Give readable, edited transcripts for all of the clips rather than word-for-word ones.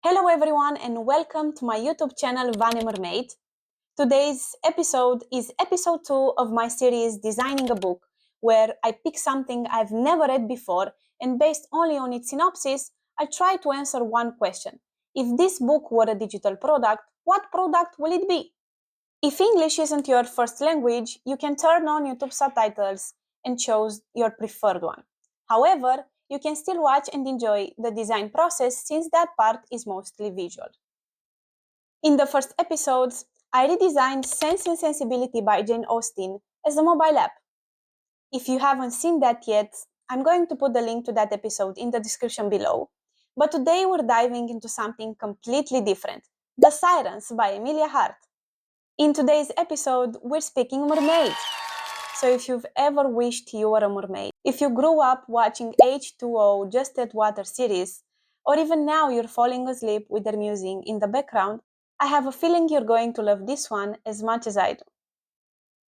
Hello everyone and welcome to my YouTube channel VaneMermaid. Today's episode is episode 2 of my series Designing a Book, where I pick something I've never read before and based only on its synopsis, I try to answer one question. If this book were a digital product, what product will it be? If English isn't your first language, you can turn on YouTube subtitles and choose your preferred one. However, you can still watch and enjoy the design process since that part is mostly visual. In the first episodes, I redesigned Sense and Sensibility by Jane Austen as a mobile app. If you haven't seen that yet, I'm going to put the link to that episode in the description below. But today we're diving into something completely different, The Sirens by Emilia Hart. In today's episode, we're speaking mermaids. So if you've ever wished you were a mermaid, if you grew up watching H2O Just Add Water series, or even now you're falling asleep with their music in the background, I have a feeling you're going to love this one as much as I do.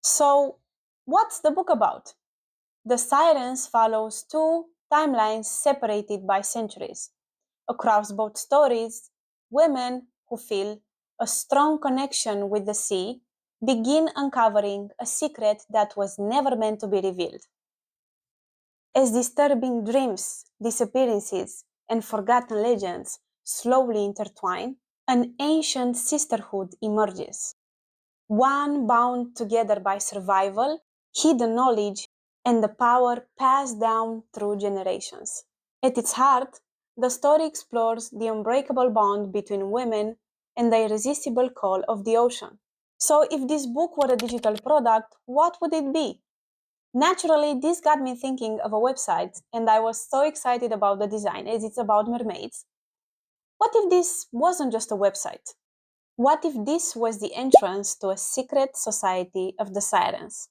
So, what's the book about? The Sirens follows two timelines separated by centuries. Across both stories, women who feel a strong connection with the sea begin uncovering a secret that was never meant to be revealed. As disturbing dreams, disappearances, and forgotten legends slowly intertwine, an ancient sisterhood emerges. One bound together by survival, hidden knowledge, and the power passed down through generations. At its heart, the story explores the unbreakable bond between women and the irresistible call of the ocean. So if this book were a digital product, what would it be? Naturally, this got me thinking of a website, and I was so excited about the design as it's about mermaids. What if this wasn't just a website? What if this was the entrance to a secret society of the Sirens?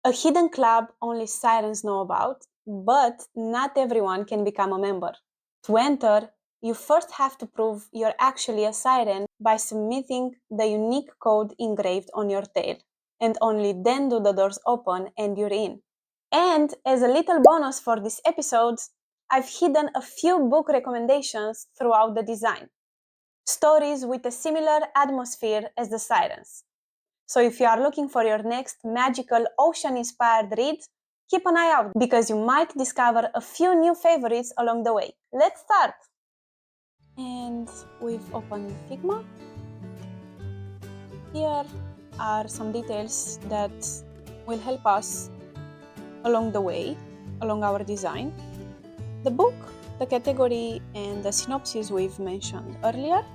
A hidden club only Sirens know about, but not everyone can become a member. To enter, you first have to prove you're actually a siren by submitting the unique code engraved on your tail, and only then do the doors open and you're in. And as a little bonus for this episode, I've hidden a few book recommendations throughout the design. Stories with a similar atmosphere as the Sirens. So if you are looking for your next magical ocean-inspired read, keep an eye out because you might discover a few new favorites along the way. Let's start! And we've opened Figma. Here are some details that will help us along the way, along our design. The book, the category, and the synopsis we've mentioned earlier.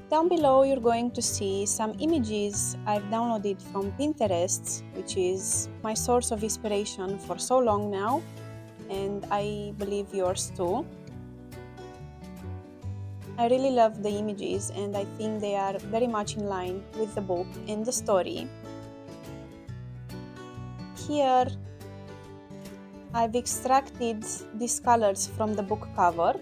Down below you're going to see some images I've downloaded from Pinterest, which is my source of inspiration for so long now, and I believe yours too. I really love the images and I think they are very much in line with the book and the story. Here I've extracted these colors from the book cover,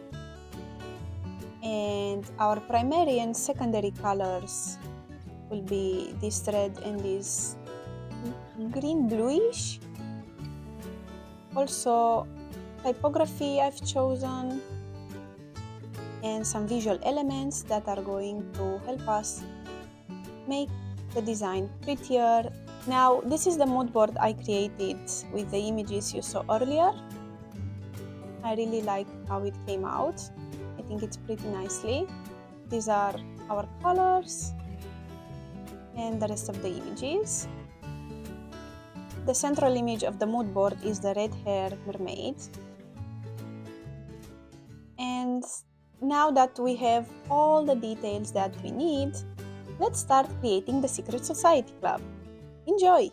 and our primary and secondary colors will be this red and this green bluish. Also typography I've chosen, and some visual elements that are going to help us make the design prettier. Now, this is the mood board I created with the images you saw earlier. I really like how it came out. I think it's pretty nicely. These are our colors and the rest of the images. The central image of the mood board is the red hair mermaid. And now that we have all the details that we need, let's start creating the Secret Society Club. Enjoy!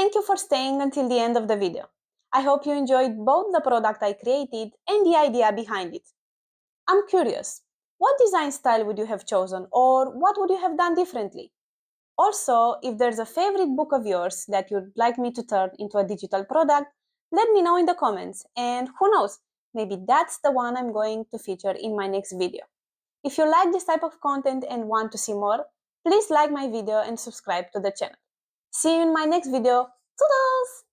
Thank you for staying until the end of the video. I hope you enjoyed both the product I created and the idea behind it. I'm curious, what design style would you have chosen, or what would you have done differently? Also, if there's a favorite book of yours that you'd like me to turn into a digital product, let me know in the comments, and who knows, maybe that's the one I'm going to feature in my next video. If you like this type of content and want to see more, please like my video and subscribe to the channel. See you in my next video. Toodles!